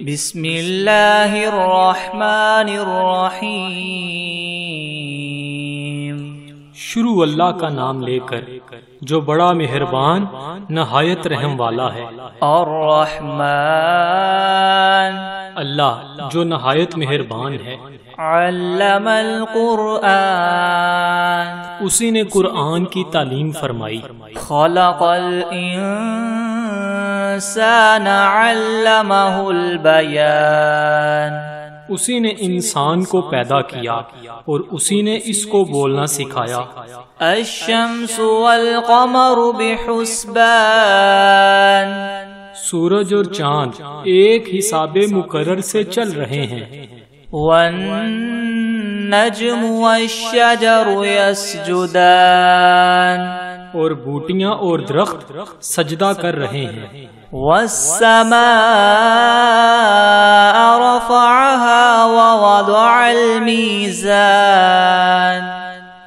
بسم اللہ الرحمن الرحیم۔ شروع اللہ کا نام لے کر جو بڑا مہربان نہایت رحم والا ہے۔ الرحمن، اللہ جو نہایت مہربان ہے۔ علم القرآن، اسی نے قرآن کی تعلیم فرمائی۔ خلق الانسان علمہ البیان، اسی نے انسان کو پیدا کیا اور اسی نے اس کو بولنا سکھایا۔ الشمس والقمر بحسبان، سورج اور چاند ایک حساب مقرر سے چل رہے ہیں۔ والنجم والشجر يسجدان، اور بوٹیاں اور درخت سجدہ کر رہے ہیں۔ والسماء رفعها ووضع الميزان،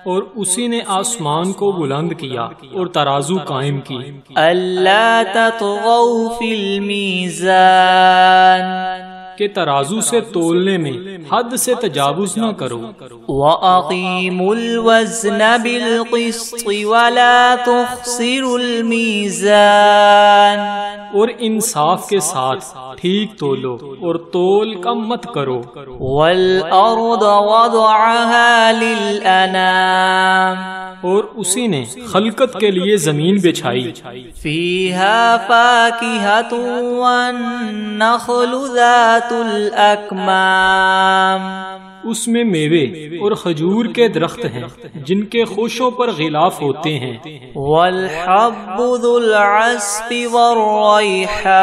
اور اسی نے آسمان کو بلند کیا اور ترازو قائم کی۔ ألا تطغوا في الميزان، کہ ترازو سے تولنے میں حد سے تجاوز نہ کرو۔ وَأَقِيمُوا الْوَزْنَ بِالْقِسْطِ وَلَا تُخْسِرُوا الْمِيزَانَ، اور انصاف کے ساتھ ٹھیک تولو اور تول کم مت کرو۔ وَالْأَرْضَ وَضَعَهَا لِلْأَنَامِ، اور اسی نے خلقت کے لیے زمین بچھائی۔ فِيهَا فَاكِهَةٌ وَالنَّخْلُ ذَاتُ الْأَكْمَامِ، اس میں میوے اور کھجور کے درخت ہیں جن کے خوشوں پر غلاف ہوتے ہیں۔ وَالْحَبُّ ذُو الْعَصْفِ وَالرَّيْحَانِ،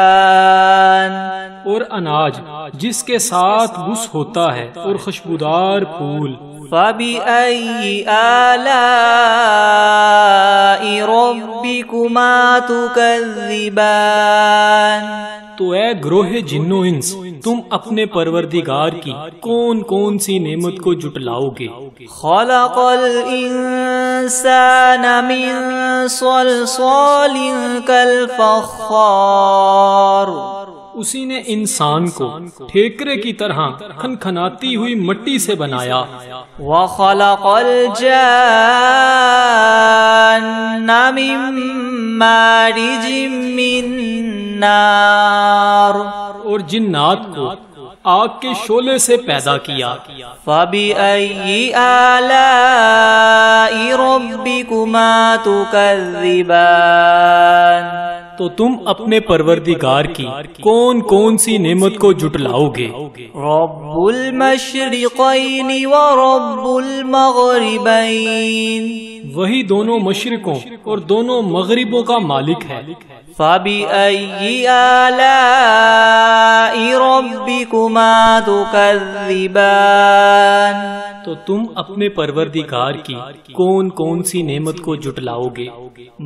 اور اناج جس کے ساتھ بس ہوتا ہے اور خوشبودار پھول۔ فَبِأَيِّ آلَاءِ رَبِّكُمَا تُكَذِّبَانِ، تو اے گروہ جن و انس، تم اپنے پروردگار کی کون کون سی نعمت کو جٹلاؤ گے؟ خَلَقَ الْإِنسَانَ مِنْ صَلْصَالٍ كَالْفَخَّارِ، اسی نے انسان کو ٹھیکرے کی طرح کھنکھناتی ہوئی مٹی سے بنایا۔ وَخَلَقَ الْجَانَّ مِن مَّارِجٍ مِّن نَّارٍ، اور جنات کو آگ کے شعلے سے پیدا کیا۔ فَبِأَيِّ آلَاءِ رَبِّكُمَا تُكَذِّبَانِ، تو تم اپنے پروردگار کی کون کون سی نعمت کو جٹلاؤ گے؟ رَبُّ الْمَشْرِقَيْنِ وَرَبُّ الْمَغْرِبَيْنِ، وہی دونوں مشرقوں اور دونوں مغربوں کا مالک ہے۔ فَبِأَيِّ آلَاءِ رَبِّكُمَا تُكَذِّبَانِ، تو تم اپنے پروردگار کی کون کون سی نعمت کو جٹلاؤ گے؟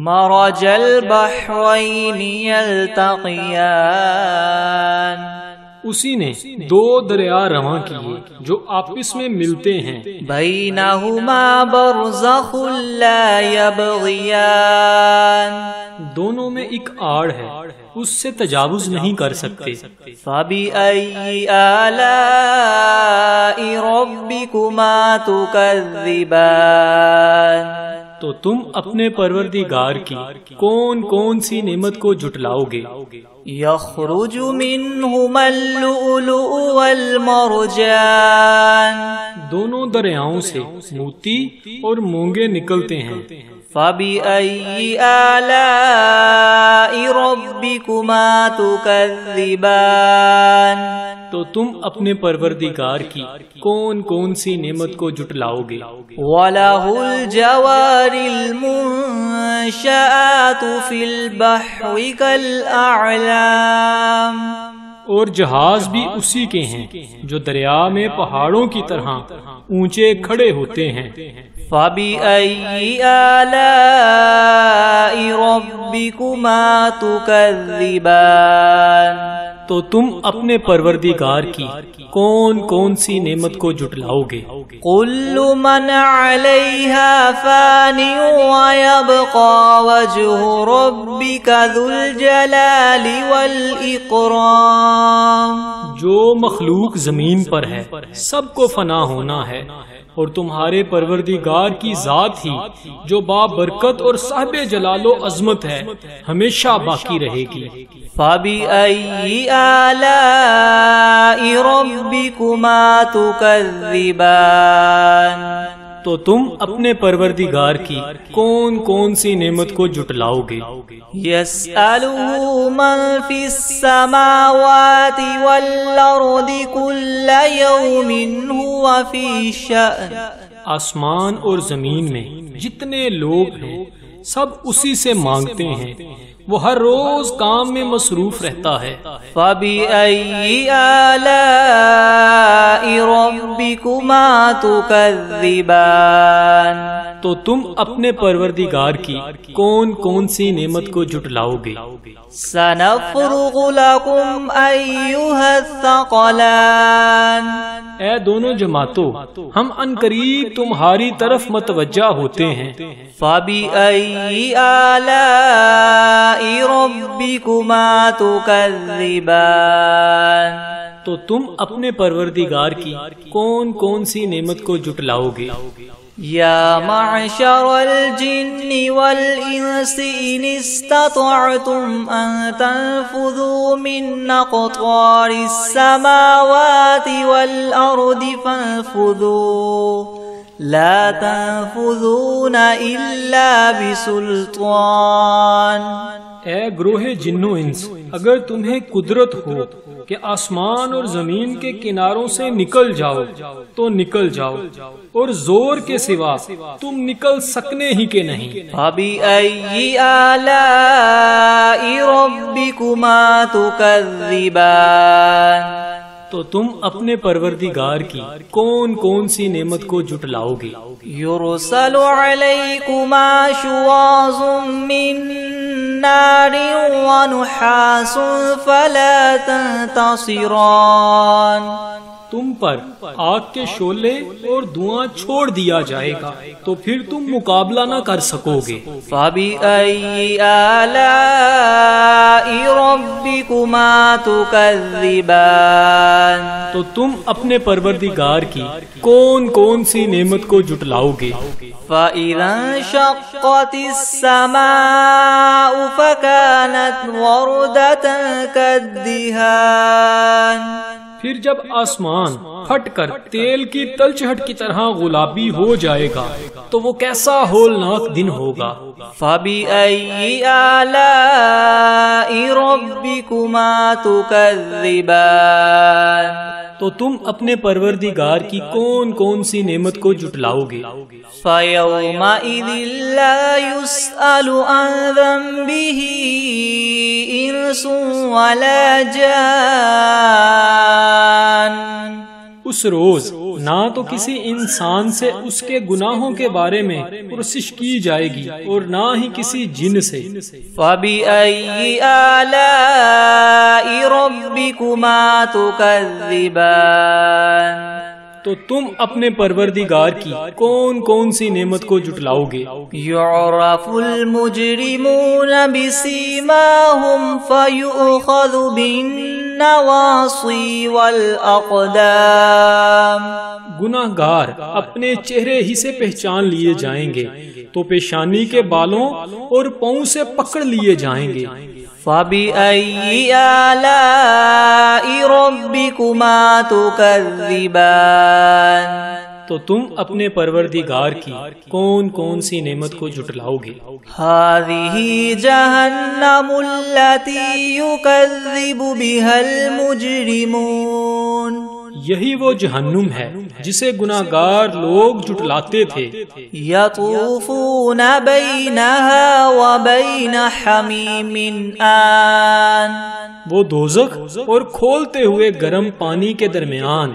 مَرَجَ الْبَحْرَيْنِ يَلْتَقِيَانِ، اسی نے دو دریا رواں کیے جو آپس میں ملتے ہیں۔ بَيْنَهُمَا بَرْزَخٌ لَا يَبْغِيَانِ، دونوں میں ایک آڑ ہے، اس سے تجاوز نہیں کر سکتے۔ فَبِأَيِّ آلَاءِ رَبِّكُمَا تُكَذِّبَانِ، تو تم اپنے پروردگار کی کون کون سی نعمت کو جٹلاؤ گے؟ يَخْرُجُ مِنْهُمَا اللُّؤْلُؤُ وَالْمَرْجَانُ، دونوں دریاؤں سے موتی اور مونگے نکلتے ہیں۔ فَبِأَيِّ آلَاءِ رَبِّكُمَا تُكَذِّبَانِ، تو تم اپنے پروردگار کی کون کون سی نعمت کو جٹلاؤ گے؟ وَلَهُ الْجَوَارِ الْمُنشَآتُ فِي الْبَحْرِ كَالْأَعْلَامِ، اور جہاز بھی اسی کے ہیں جو دریا میں پہاڑوں کی طرح اونچے کھڑے ہوتے ہیں۔ فَبِأَيِّ آلَاءِ رَبِّكُمَا تُكَذِّبَانِ، تو تم اپنے پروردگار کی کون کون سی نعمت کو جھٹلاؤ گے؟ كل من عليها فان ويبقى وجه ربك ذو الجلال والإكرام. جو مخلوق زمین پر ہے سب کو فنا ہونا ہے، اور تمہارے پروردگار کی ذات ہی جو بابرکت اور صاحب جلال و عظمت ہے ہمیشہ باقی رہے گی. فَبِأَيِّ آلَاءِ رَبِّكُمَا تُكَذِّبَانِ. تو تم اپنے پروردگار کی کون کون سی نعمت کو جھٹلاؤ گے؟ يَسْأَلُهُ مَن فِي السَّمَاوَاتِ وَالْأَرْضِ كُلَّ يَوْمٍ هُوَ فِي شَأْنٍ. آسمان اور زمین میں جتنے لوگ ہیں سب اسی سے مانگتے ہیں، وہ ہر روز کام میں مصروف رہتا ہے. فَبِأَيِّ آلَاءِ رَبِّكُمَا تُكَذِّبَانِ. تو تم اپنے پروردگار کی کون کون سی نعمت کو جھٹلاؤ گے؟ سَنَفْرُغُ لَكُمْ أَيُّهَا الثَّقَلَانِ. اے دونوں جماعتوں، ہم عنقریب تمہاری طرف متوجہ ہوتے ہیں. فَبِأَيِّ آلَاءِ رَبِّكُمَا تُكَذِّبَانِ. تو تم اپنے پروردگار کی کون کون سی نعمت کو جھٹلاؤ گے؟ یا معشر الجن والانس ان استطعتم ان تنفذوا من اقطار السماوات والارض فانفذوا لا تنفذون الا بسلطان. اے گروہ جنو انس، اگر تمہیں قدرت ہو کہ آسمان اور زمین کے کناروں سے نکل جاؤ تو نکل جاؤ، اور زور کے سوا تم نکل سکنے ہی کے نہیں. فَبِأَيِّ آلَاءِ رَبِّكُمَا تُكَذِّبَانِ. تو تم اپنے پروردگار کی کون کون سی نعمت کو جھٹلاؤ گے؟ يُرْسَلُ عَلَيْكُمَا شُوَاظٌ مِّن نَّارٍ وَنُحَاسٌ فَلَا تَنتَصِرَانِ. تم پر آگ کے شعلے اور دھواں چھوڑ دیا جائے گا تو پھر تم مقابلہ نہ کر سکو گے. فَبِأَيِّ آلَاءِ رَبِّكُمَا تُكَذِّبَانِ. تو تم اپنے پروردگار کی کون کون سی نعمت کو جھٹلاؤ گے؟ فَإِذَا انشَقَّتِ السَّمَاءُ فَكَانَتْ وَرْدَةً كَالدِّهَانِ. پھر جب آسمان پھٹ کر تیل کی تلچھٹ کی طرح گلابی ہو جائے گا تو وہ کیسا ہولناک دن ہوگا. فَبِأَيِّ آلَاءِ رَبِّكُمَا تُكَذِّبَانِ. تو تم اپنے پروردگار کی کون کون سی نعمت کو جھٹلاؤ گے؟ فَيَوْمَئِذٍ لَا يُسْأَلُ عَنْ ذَنبِهِ إِنسٌ وَلَا جَانٌ. اس روز نہ تو کسی انسان سے اس کے گناہوں کے بارے میں پرسش کی جائے گی اور نہ ہی کسی جن سے. فَبِأَيِّ آلَاءِ رَبِّكُمَا تُكَذِّبَانِ. تو تم اپنے پروردگار کی کون کون سی نعمت کو جھٹلاؤ گے؟ يُعْرَفُ الْمُجْرِمُونَ بِسِيمَاهُمْ فَيُؤْخَذُ بِالنَّوَاصِي وَالْأَقْدَامِ. گناہگار اپنے چہرے ہی سے پہچان لیے جائیں گے تو پیشانی کے بالوں اور پاؤں سے پکڑ لیے جائیں گے. فَبِأَيِّ آلَاءِ رَبِّكُمَا تُكَذِّبَانِ. تو تم اپنے پروردگار کی کون کون سی نعمت کو جھٹلاؤ گے؟ هَذِهِ جَهَنَّمُ الَّتِي يُكَذِّبُ بِهَا الْمُجْرِمُونَ. یہی وہ جہنم ہے جسے گناہگار لوگ جھٹلاتے تھے. يَطُوفُونَ بَيْنَهَا وَبَيْنَ حَمِيمٍ آن. وہ دوزخ اور کھولتے ہوئے گرم پانی کے درمیان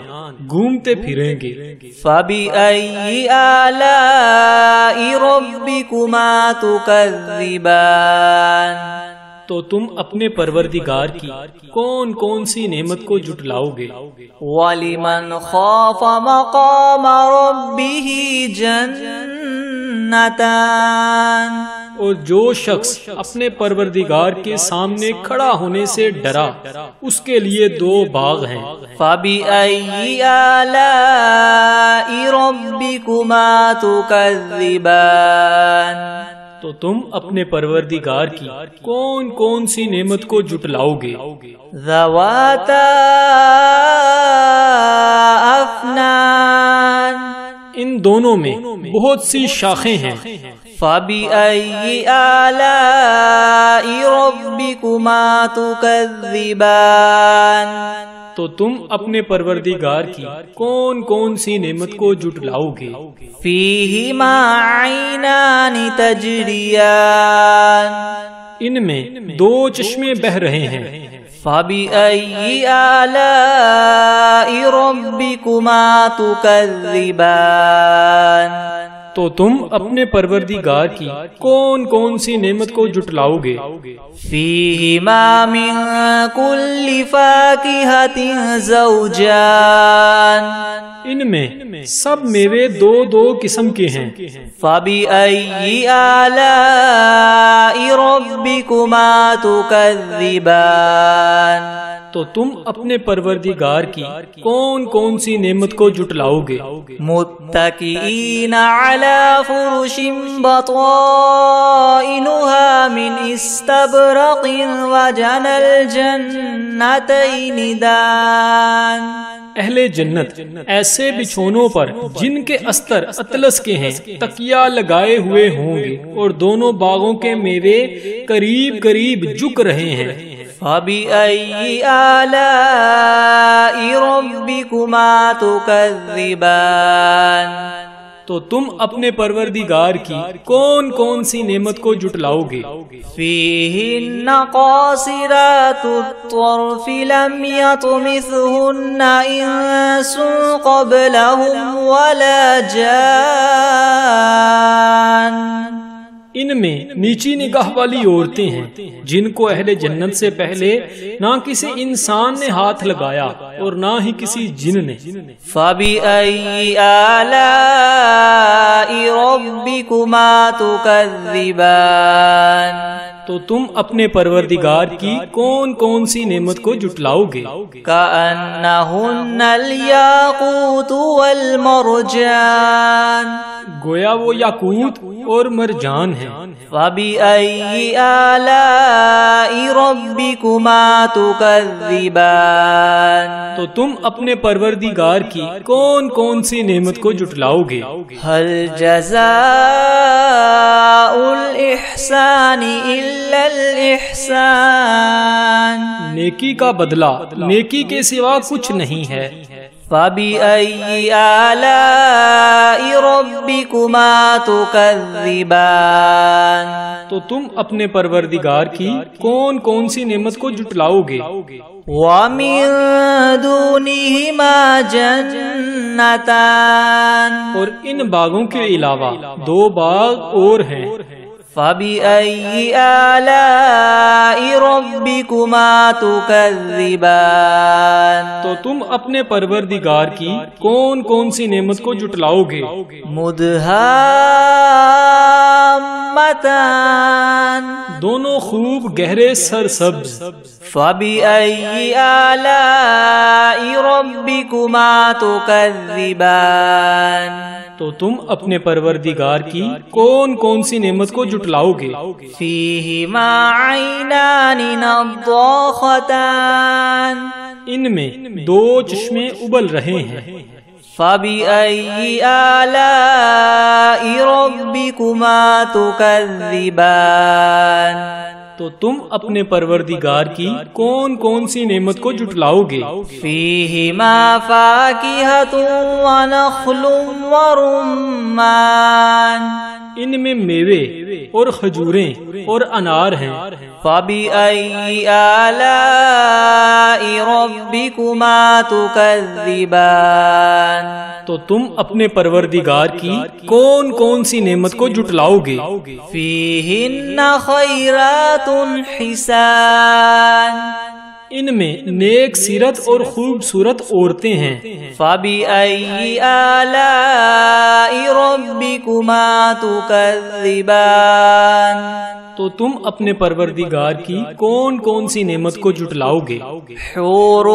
گھومتے پھریں گے. فَبِأَيِّ آلَاءِ رَبِّكُمَا تُكَذِّبَانِ. تو تم اپنے پروردگار کی کون کون سی نعمت کو جھٹلاؤ گے؟ وَلِمَنْ خَافَ مَقَامَ رَبِّهِ جَنَّتَانِ، اور جو شخص اپنے پروردگار کے سامنے کھڑا ہونے سے ڈرا اس کے لیے 2 باغ ہیں۔ فَبِأَيِّ آلَاءِ رَبِّكُمَا تُكَذِّبَانِ، تو تم اپنے پروردگار کی کون کون سی نعمت کو جھٹلاؤ گے؟ ذَوَاتَا أَفْنَانٍ، ان دونوں میں بہت سی شاخیں ہیں۔ فَبِأَيِّ آلَاءِ رَبِّكُمَا تُكَذِّبَانِ، تو تم اپنے پروردگار کی کون کون سی نعمت کو جھٹلاؤ گے؟ فِيهِمَا عَيْنَانِ تَجْرِيَانِ، ان میں 2 چشمے بہہ رہے ہیں۔ فَبِأَيِّ آلَاءِ رَبِّكُمَا تُكَذِّبَانِ، تو تم اپنے پروردگار کی کون کون سی نعمت کو جھٹلاؤ گے؟ فِيهِمَا مِن كُلِّ فَاكِهَةٍ زَوْجَانِ، ان میں سب میوے 2 قسم کے ہیں۔ فَبِأَيِّ آلَاءِ رَبِّكُمَا تُكَذِّبَانِ، تو تم اپنے پروردگار کی کون کون سی نعمت کو جھٹلاؤ گے؟ متکئین علی فرش بطائنها من استبرق وجنى الجنتین دان، اہل جنت ایسے بچھونوں پر جن کے استر اطلس کے ہیں تکیہ لگائے ہوئے ہوں گے، اور دونوں باغوں کے میوے قریب قریب جھک رہے ہیں۔ فَبِأَيِّ آلَاءِ رَبِّكُمَا تُكَذِّبَانِ، تو تم اپنے پروردگار کی کون کون سی نعمت کو جھٹلاؤ گے؟ فِيهِنَّ قَاصِرَاتُ الطَّرْفِ لَمْ يَطْمِثْهُنَّ إِنسٌ قَبْلَهُمْ وَلَا جَانٌّ، ان میں نیچی نگاہ والی عورتیں ہیں جن کو اہل جنت سے پہلے نہ کسی انسان نے ہاتھ لگایا اور نہ ہی کسی جن نے۔ فَبِأَيِّ آلَاءِ رَبِّكُمَا تُكَذِّبَانِ، تو تم اپنے پروردگار کی کون کون سی نعمت کو جھٹلاؤ گے؟ كَأَنَّهُنَّ الْيَاقُوتُ وَالْمَرْجَانُ، گویا وہ یاقوت اور مرجان ہیں۔ فَبِأَيِّ آلَاءِ رَبِّكُمَا تُكَذِّبَانِ، تو تم اپنے پروردگار کی کون کون سی نعمت کو جھٹلاؤ گے؟ هَلْ جَزَاءُ الْإِحْسَانِ إِلَّا الْإِحْسَانُ، نیکی کا بدلہ نیکی کے سوا کچھ نہیں ہے۔ فَبِأَيِّ آلَاءِ رَبِّكُمَا تُكَذِّبَانِ، تو تم اپنے پروردگار کی کون کون سی نعمت کو جھٹلاؤ گے؟ وَمِن دُونِهِمَا جَنَّتَانِ، اور ان باغوں کے علاوہ 2 باغ اور ہیں۔ فَبِأَيِّ آلَاءِ رَبِّكُمَا تُكَذِّبَانِ، تو تم اپنے پروردگار کی کون کون سی نعمت کو جھٹلاؤ گے؟ مُدْهَامَّتَانِ، دونوں خوب گہرے سرسبز۔ فَبِأَيِّ آلَاءِ رَبِّكُمَا تُكَذِّبَانِ، تو تم اپنے پروردگار کی کون کون سی نعمت کو جھٹلاؤ گے؟ فِيهِمَا عَيْنَانِ نَضَّاخَتَانِ، ان میں 2 چشمے ابل رہے ہیں۔ فَبِأَيِّ آلَاءِ رَبِّكُمَا تُكَذِّبَانِ، تو تم اپنے پروردگار کی کون کون سی نعمت کو جھٹلاؤ گے؟ فِيهِمَا فَاكِهَةٌ وَنَخْلٌ وَرُمَّانٌ، ان میں میوے اور کھجوریں اور انار ہیں۔ فَبِأَيِّ آلَاءِ رَبِّكُمَا تُكَذِّبَانِ تو تم اپنے پروردگار کی کون کون سی نعمت کو جھٹلاؤ گے؟ فِيهِنَّ خَيْرَاتٌ حِسَانٌ ان میں نیک سیرت اور خوبصورت عورتیں ہیں۔ فَبِأَيِّ آلَاءِ رَبِّكُمَا تُكَذِّبَانِ تو تم اپنے پروردگار کی کون کون سی نعمت کو جھٹلاؤ گے؟ حور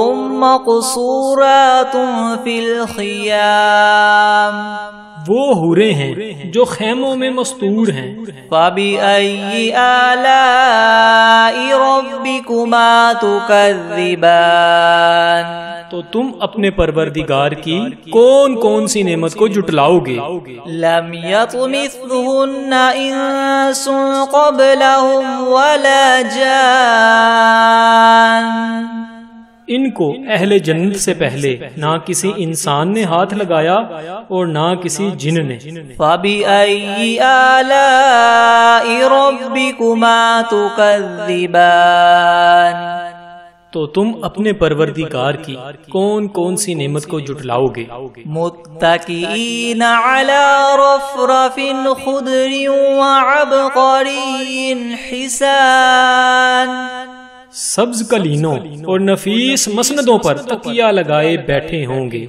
مقصورات فی الخیام وہ حوریں ہیں جو خیموں میں مستور ہیں۔ فَبِأَيِّ آلَاءِ رَبِّكُمَا تُكَذِّبَانِ تو تم اپنے پروردگار کی کون کون سی نعمت کو جھٹلاؤ گے؟ لم يطمثهن انس قبلهم ولا جان ان کو اہل جنت سے پہلے نہ کسی انسان نے ہاتھ لگایا اور نہ کسی جن نے۔ فَبِأَيِّ آلَاءِ رَبِّكُمَا تُكَذِّبَانِ تو تم اپنے پروردگار کی کون کون سی نعمت کو جھٹلاؤ گے؟ متکئین علی رفرف خضر وعبقری حسان سبز قلینوں اور نفیس مسندوں پر تکیہ لگائے بیٹھے ہوں گے۔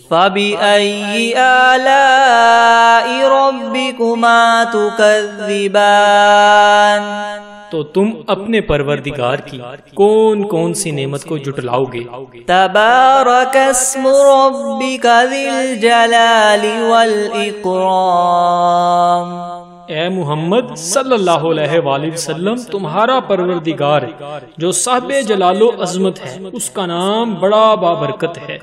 فَبِأَيِّ آلَاءِ رَبِّكُمَا تُكَذِّبَانِ تو تم اپنے پروردگار کی کون کون سی نعمت کو جھٹلاؤ گے؟ تبارک اسم ربک ذی الجلال والاکرام اے محمد صلی اللہ علیہ وآلہ وسلم تمہارا پروردگار جو صاحب جلال و عظمت ہے اس کا نام بڑا بابرکت ہے۔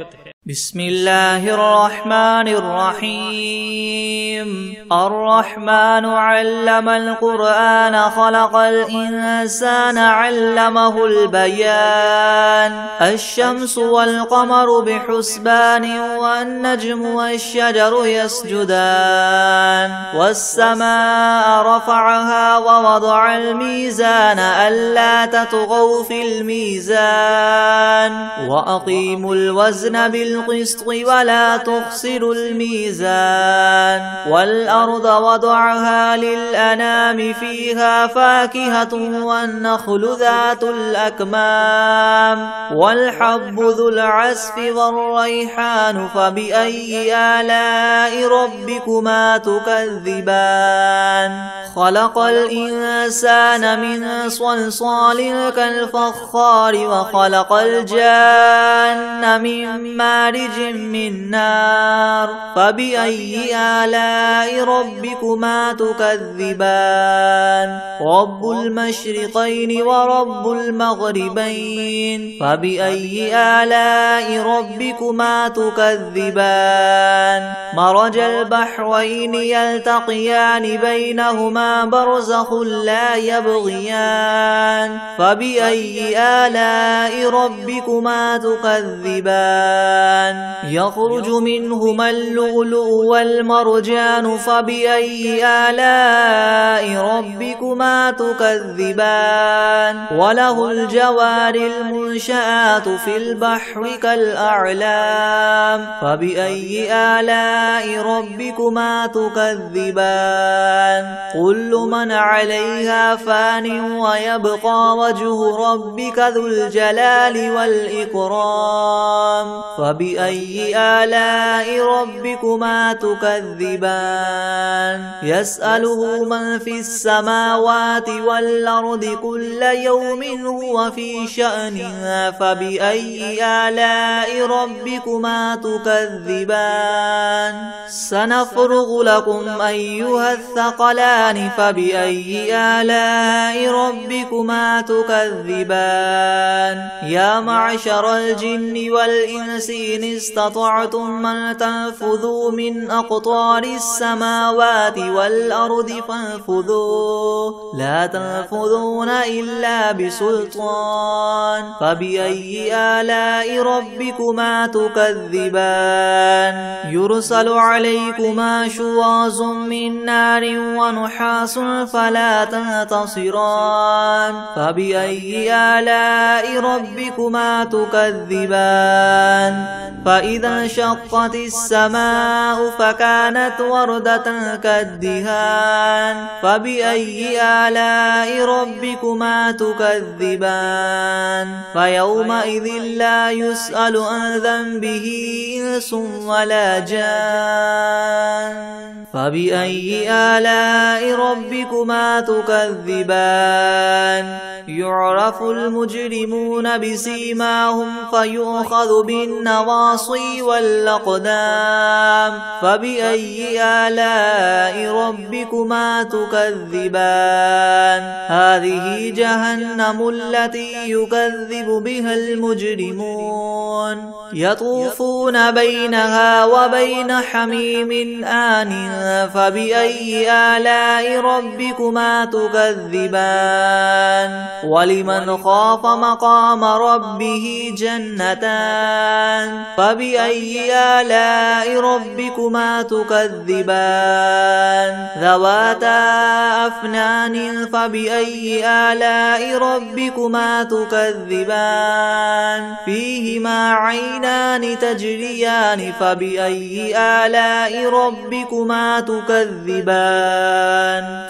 بسم اللہ الرحمن الرحیم الرحمن علم القرآن خلق الانسان علمه البیان الشمس والقمر بحسبان والنجم والشجر يسجدان والسماء رفعها ووضع الميزان ألا تطغوا في الميزان وأقيموا الوزن بالقسط ولا تخسروا الميزان والأرض وضعها للأنام فيها فاكهة والنخل ذات الأكمام والحب ذو العصف والريحان فبأي آلاء ربكما تكذبان خلق الإنسان من صلصال كالفخار وخلق الجان من مارج من نار فبأي آلاء ربكما تكذبان رب المشرقين ورب المغربين فبأي آلاء ربكما تكذبان مرج البحرين يلتقيان بينهما برزخ لا يبغيان فبأي آلاء ربكما تكذبان يخرج منهما اللؤلؤ والمرجان فبأي آلاء ربكما تكذبان وله الجوار المنشآت في البحر كالأعلام فبأي آلاء ربكما تكذبان كل من عليها فان ويبقى وجه ربك ذو الجلال والإكرام فبأي آلاء ربكما تكذبان يسأله من في السماوات والأرض كل يوم هو في شأن فبأي آلاء ربكما تكذبان سنفرغ لكم أيها الثقلان فبأي آلاء ربكما تكذبان يا معشر الجن والإنس والإنس إن استطعتم أن تنفذوا من أقطار السماوات والأرض فانفذوا لا تنفذون إلا بسلطان فبأي آلاء ربكما تكذبان يرسل عليكما شواظ من نار ونحاس فلا تنتصران فبأي آلاء ربكما تكذبان فإذا انشقت السماء فكانت وردة كالدهان فبأي آلاء ربكما تكذبان فيومئذ لا يسأل عن ذنبه إنس ولا جان فبأي آلاء ربكما تكذبان يعرف المجرمون بسيماهم فيؤخذ بالنواصي والأقدام فبأي آلاء ربكما تكذبان هذه جهنم التي يكذب بها المجرمون يطوفون بينها وبين حميم آن فبأي آلاء ربكما تكذبان ولمن خاف مقام ربه جنتان فبأي آلاء ربكما تكذبان ذواتا أفنان فبأي آلاء ربكما تكذبان فيهما عينان تجريان فبأي آلاء ربكما تكذبان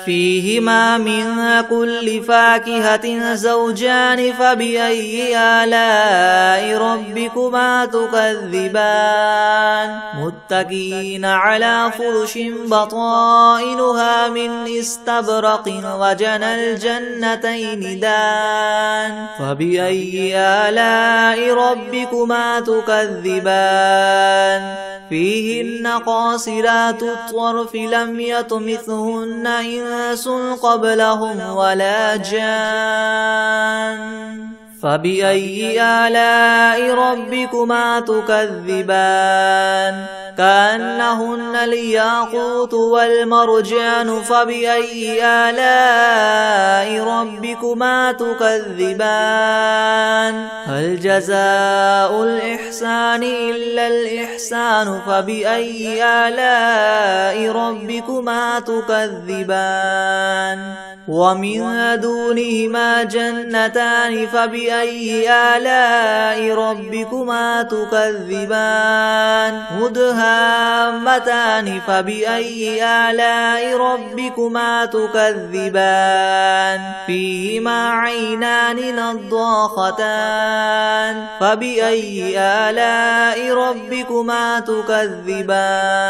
فيهما من كل فاكهة زوجان فبأي آلاء ربكما تكذبان متكئين على فرش بطائنها من استبرق وجنى الجنتين دان فبأي آلاء ربكما تكذبان فيهن قاصرات الطرف لم يطمثهن إنس قبلهم ولا جان فبأي آلاء ربكما تكذبان كأنهن الياقوت والمرجان فبأي آلاء ربكما تكذبان هل جزاء الإحسان إلا الإحسان فبأي آلاء ربكما تكذبان ومن دونهما جنتان فبأي آلاء ربكما تكذبان مدهامتان فبأي آلاء ربكما تكذبان فيهما عينان نضاختان فبأي آلاء ربكما تكذبان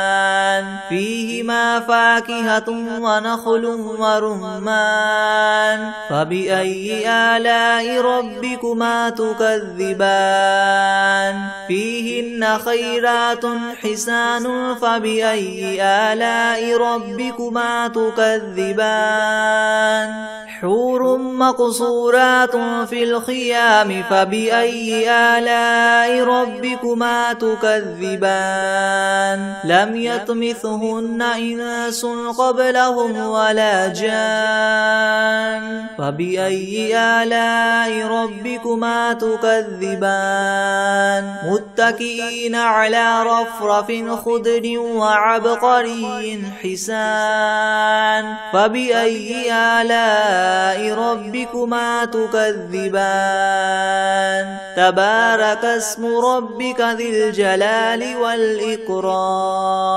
فيهما فاكهة ونخل ورمان فبأي آلاء ربكما تكذبان فيهن خيرات حسان فبأي آلاء ربكما تكذبان حور مقصورات في الخيام فبأي آلاء ربكما تكذبان لم يطمثهن إنس قبلهم ولا جان فبأي آلاء ربكما تكذبان متكئين على رفرف خضر وعبقري حسان فبأي آلاء ربكما تكذبان تبارك اسم ربك ذي الجلال والإكرام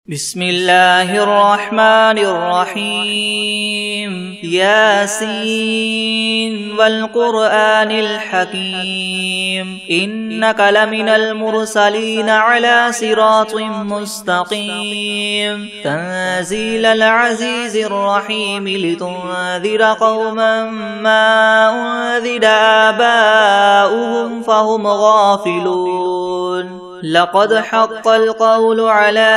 بسم الله الرحمن الرحيم ياسين والقرآن الحكيم إنك لمن المرسلين على صراط مستقيم تنزيل العزيز الرحيم لتنذر قوما ما أنذر آباؤهم فهم غافلون لقد حق القول على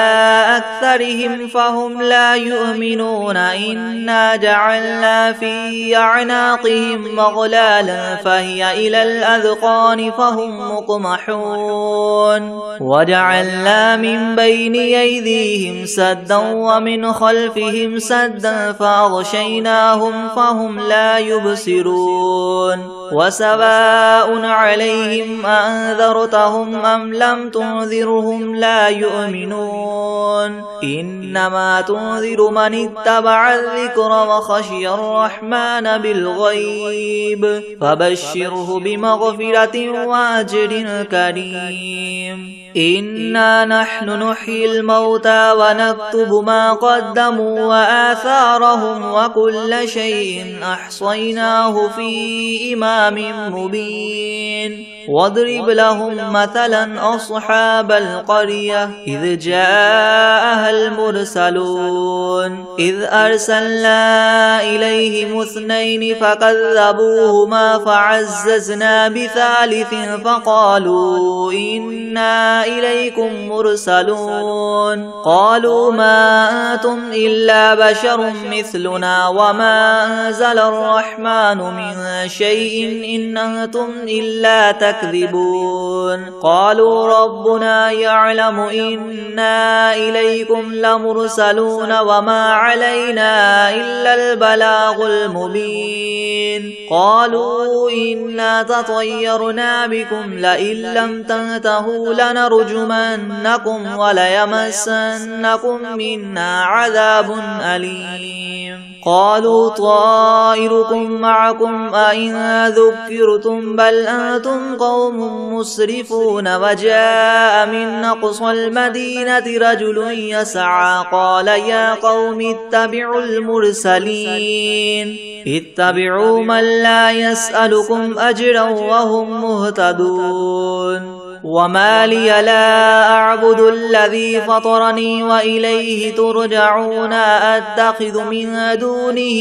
أكثرهم فهم لا يؤمنون إنا جعلنا في أعناقهم مغلالا فهي إلى الأذقان فهم مقمحون وجعلنا من بين أيديهم سدا ومن خلفهم سدا فأغشيناهم فهم لا يبصرون وسواء عليهم أنذرتهم أم لم تنذرهم لا يؤمنون إنما تنذر من اتبع الذكر وخشي الرحمن بالغيب فبشره بمغفرة وأجر كريم إنا نحن نحيي الموتى ونكتب ما قدموا وآثارهم وكل شيء أحصيناه في إمام مبين واضرب لهم مثلا أصحاب القرية إذ جاءها المرسلون إذ أرسلنا إليهم اثنين فكذبوهما فعززنا بثالث فقالوا إنا إليكم مرسلون قالوا ما أنتم إلا بشر مثلنا وما أنزل الرحمن من شيء إن أنتم إلا تكذبون قالوا ربنا يعلم إنا إليكم لمرسلون وما علينا إلا البلاغ المبين قالوا إنا تطيرنا بكم لئن لم تنتهوا لنرجمنكم وليمسنكم منا عذاب أليم قالوا طائركم معكم أئن ذكرتم بل أنتم قوم مسرفون وجاء من أقصى المدينة رجل يسعى قال يا قوم اتبعوا المرسلين اتبعوا من لا يسألكم أجرا وهم مهتدون وما لي لا أعبد الذي فطرني وإليه ترجعون أتخذ من دونه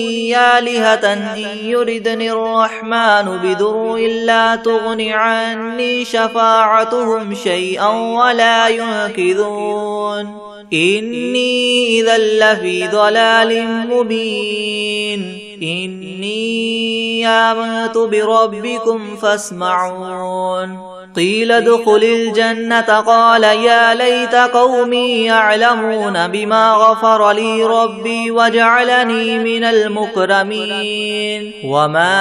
آلهة إن يردني الرحمن بضر لا تغن عني شفاعتهم شيئا ولا ينقذون إني إذا لفي ضلال مبين إني آمنت بربكم فاسمعون قيل ادخل الجنة قال يا ليت قومي يعلمون بما غفر لي ربي وجعلني من المكرمين وما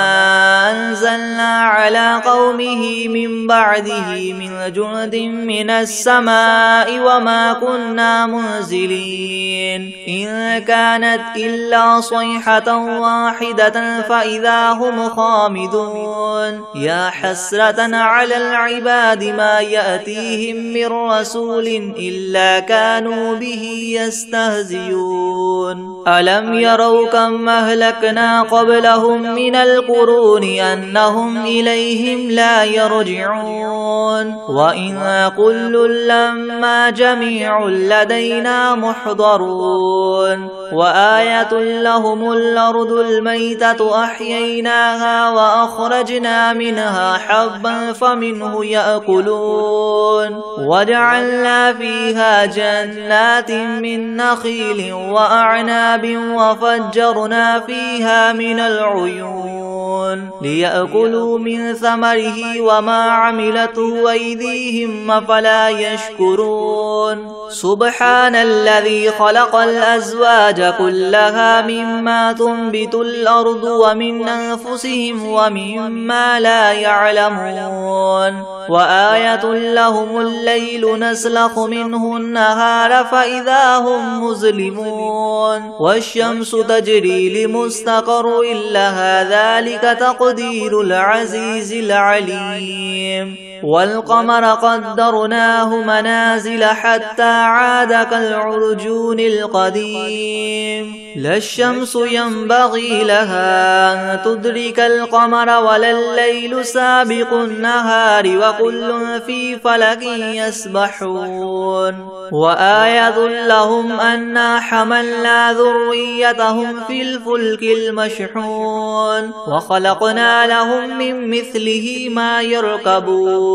أنزلنا على قومه من بعده من جند من السماء وما كنا منزلين إن كانت إلا صيحة واحدة فإذا هم خامدون يا حسرة على العباد ما يأتيهم من رسول إلا كانوا به يستهزئون ألم يروا كم أهلكنا قبلهم من القرون أنهم إليهم لا يرجعون وإن كل لما جميع لدينا محضرون وآية لهم الأرض الميتة أحييناها وأخرجنا منها حبا فمنه يأكلون وجعلنا فيها جنات من نخيل وأعناب وفجرنا فيها من العيون ليأكلوا من ثمره وما عملته أيديهم أفلا يشكرون سبحان الذي خلق الأزواج كلها مما تنبت الأرض ومن أنفسهم ومما لا يعلمون وآية لهم الليل نسلخ منه النهار فإذا هم مظلمون والشمس تجري لمستقر لها ذلك تقدير العزيز العليم والقمر قدرناه منازل حتى عاد كالعرجون القديم لا الشمس ينبغي لها أن تدرك القمر ولا الليل سابق النهار وكل في فلك يسبحون وآية لهم أنا حملنا ذريتهم في الفلك المشحون وخلقنا لهم من مثله ما يركبون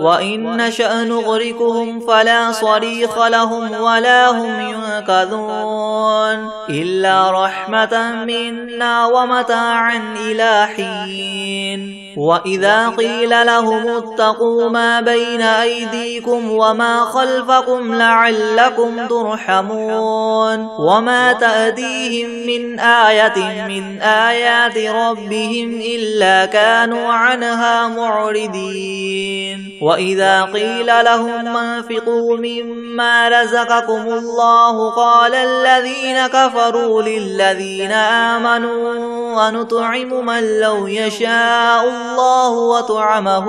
وإن نشأ نغرقهم فلا صريخ لهم ولا هم ينقذون إلا رحمة منا ومتاعا إلى حين وإذا قيل لهم اتقوا ما بين أيديكم وما خلفكم لعلكم ترحمون وما تأتيهم من آية من آيات ربهم إلا كانوا عنها معرضين وإذا قيل لهم انفقوا مما رزقكم الله قال الذين كفروا للذين آمنوا ونطعم من لو يشاء الله وطعمه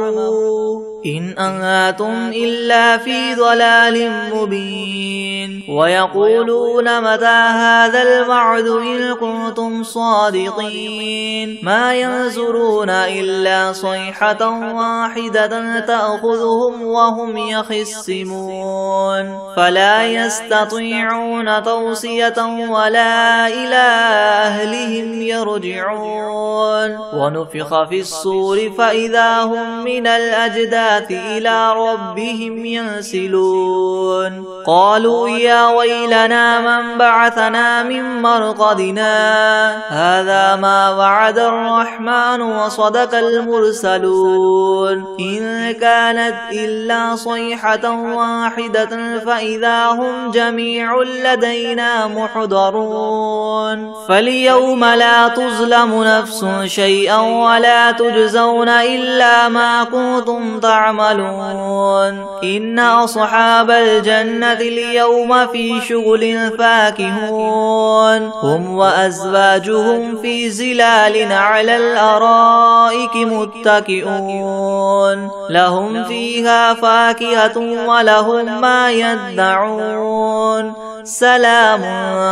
إن أنتم إلا في ضلال مبين ويقولون متى هذا الوعد إن كنتم صادقين ما ينظرون إلا صيحة واحدة تأخذهم وهم يخصمون فلا يستطيعون توصية ولا إلى أهلهم يرجعون ونفخ في الصور فإذا هم من الأجداث إلى ربهم ينسلون قالوا يا ويلنا من بعثنا من مرقدنا هذا ما وعد الرحمن وصدق المرسلون إن كانت إلا صيحة واحدة فإذا هم جميع لدينا محضرون فاليوم لا تظلم نفس شيئا ولا تجزون إلا ما كنتم تعملون إن أصحاب الجنة اليوم في شغل فاكهون هم وأزواجهم في زلال على الأرائك متكئون لهم فيها فاكهة ولهم ما يدعون سلام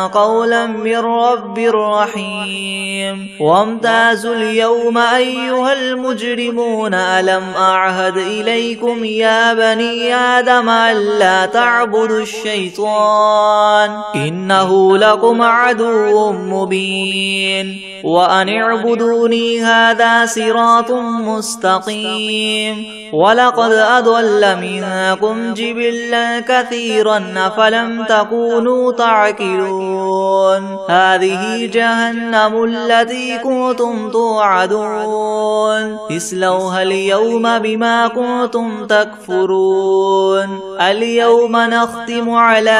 قولا من رب رحيم وامتازوا اليوم أيها المجرمون ألم أعهد إليكم يا بني آدم ألا تعبدوا الشيطان إنه لكم عدو مبين وأن اعبدوني هذا صراط مستقيم ولقد أضل منكم جبلا كثيرا أفلم تكونوا تعقلون هذه جهنم التي كنتم توعدون اصلوها اليوم بما كنتم تكفرون اليوم نختم على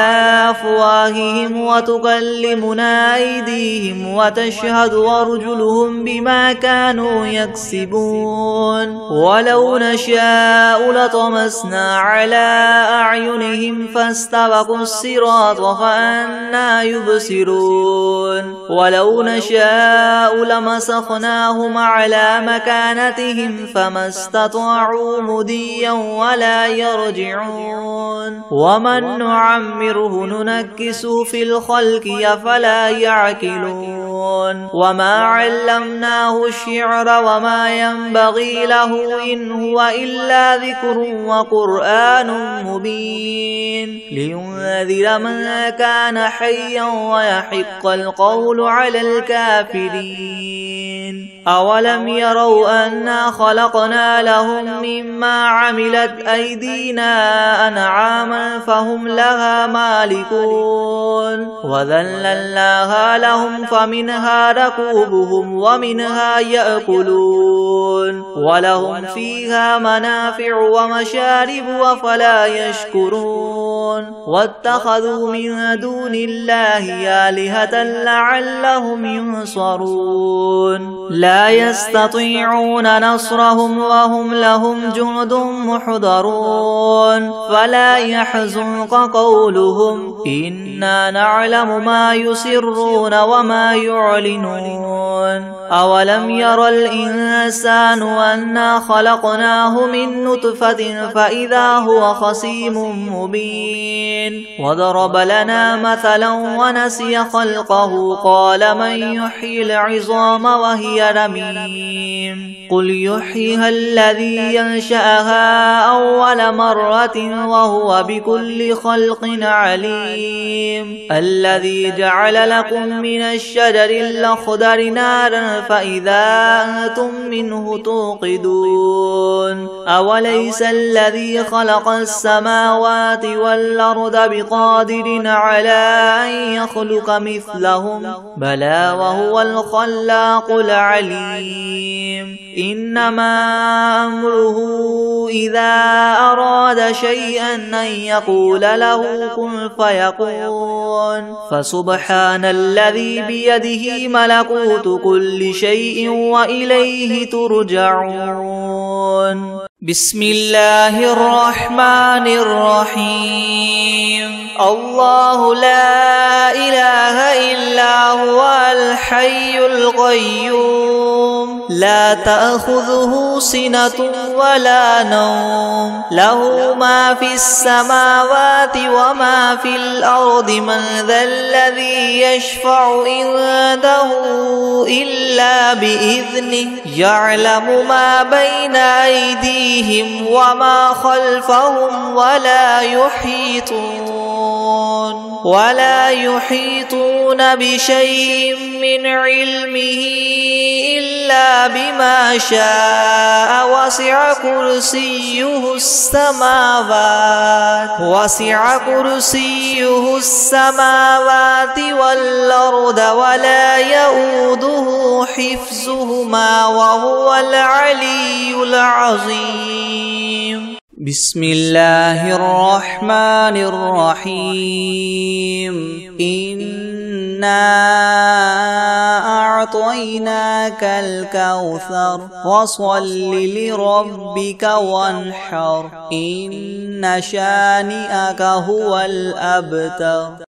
أفواههم وتكلمنا أيديهم وتشهد أرجلهم بما كانوا يكسبون ولو نشاء لطمسنا على أعينهم فاستبقوا الصراط فأنى يبصرون ولو نشاء لمسخناهم على مكانتهم فما استطاعوا مضيا ولا يرجعون ومن نعمره ننكسه في الخلق أفلا يعقلون وما علمناه الشعر وما ينبغي له إن هو إلا ذكر وقرآن مبين لينذر من كان حيا ويحق القول على الكافرين أولم يروا أنا خلقنا لهم مما عملت أيدينا أنعاما فهم لها مالكون وذللناها لهم فمنها ركوبهم ومنها يأكلون ولهم فيها منافع ومشارب أفلا يشكرون واتخذوا من دون الله آلهة لعلهم ينصرون لا يستطيعون نصرهم وهم لهم جند محضرون فلا يحزنك قولهم إنا نعلم ما يسرون وما يعلنون أولم ير الإنسان أنا خلقناه من نطفة فإذا هو خصيم مبين وضرب لنا مثلا ونسي خلقه قال من يحيي العظام وهي يمين قل يحييها الذي ينشأها أول مرة وهو بكل خلق عليم الذي جعل لكم من الشجر الأخضر نارا فإذا أنتم منه توقدون أوليس الذي خلق السماوات والأرض بقادر على أن يخلق مثلهم بلى وهو الخلاق العليم إنما أمره إذا أراد شيئا أن يقول له كن فيكون فسبحان الذي بيده ملكوت كل شيء وإليه ترجعون بسم الله الرحمن الرحيم الله لا إله إلا هو الحي القيوم لا تأخذه سنة ولا نوم له ما في السماوات وما في الأرض من ذا الذي يشفع عنده إلا بإذنه يعلم ما بين أيديهم وما خلفهم ولا يحيطون بشيء من علمه إلا بما شاء وسع كرسيه السماوات والأرض ولا يؤوده حفظهما وهو العلي العظيم بسم الله الرحمن الرحيم إنا أعطيناك الكوثر فصل لربك وانحر إن شانئك هو الأبتر.